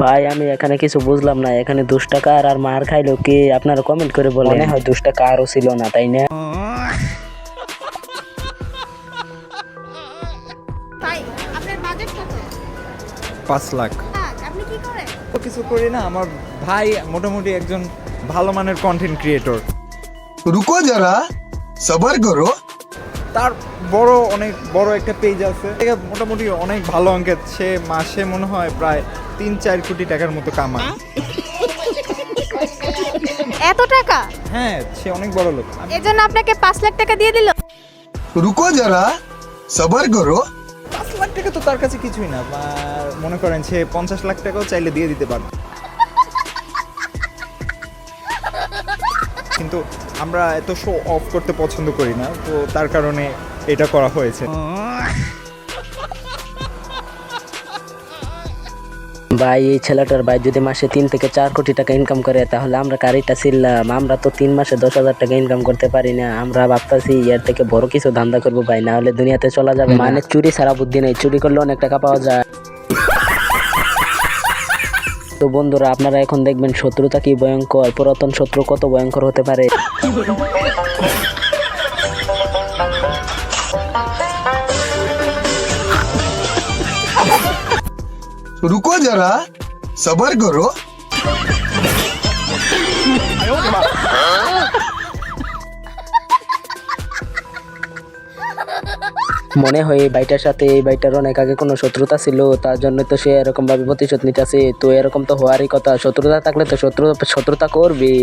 ভাই আমি এখানে কিছু বুঝলাম না, এখানে 10 টাকা আর মার খাইলো কি? আপনারা কমেন্ট করে বলেন। মনে হয় 10 টাকা আরও ছিল না, তাই না? ভাই আপনার বাজেট কত? 5 লাখ। আপনি কি করেন? তো কিছু করি না, আমার ভাই মোটামুটি একজন ভালো মানের কন্টেন্ট ক্রিয়েটর। रुको जरा सबर करो। তার অনেক বড় একটা পেজ আছে, মোটামুটি অনেক ভালো অঙ্কের। সে মাসে মনে হয় প্রায় 3-4 কোটি টাকার মতো কামায়। এত টাকা? হ্যাঁ, সে অনেক বড় লোক। এজন্য আপনাকে 5 লাখ টাকা দিয়ে দিল? रुको जरा सबर करो। 5 লাখ টাকা তো তার কাছে কিছুই না। মনে করেন সে 50 লাখ টাকাও চাইলে দিয়ে দিতে পারে। কিন্তু আমরা এত শো অফ করতে পছন্দ করি না, তো তার কারণে এটা করা হয়েছে। ভাই এই ছেলেটার ভাই যদি মাসে 3 থেকে 4 কোটি টাকা ইনকাম করে, তাহলে আমরা কারিটা ছিলাম। আমরা তো 3 মাসে 10,000 টাকা ইনকাম করতে পারি না। আমরা ভাবতেছি এর থেকে বড় কিছু ধান্দা করবো ভাই, না হলে দুনিয়াতে চলা যাবে। মানে চুরি ছাড়া বুদ্ধি নেই, চুরি করলে অনেক টাকা পাওয়া যায়। তো বন্ধুরা, আপনারা এখন দেখবেন শত্রুতা কি ভয়ঙ্কর, পুরাতন শত্রু কত ভয়ঙ্কর হতে পারে। रुको जरा सबर करो। মনে হয় এই ভাইটার সাথে এই ভাইটার অনেক আগে কোনো শত্রুতা ছিল, তার জন্য তো সে এরকম ভাবে প্রতিশোধ নিতেছে। তো এরকম তো হওয়ারই কথা, শত্রুতা থাকলে তো শত্রুতা করবে।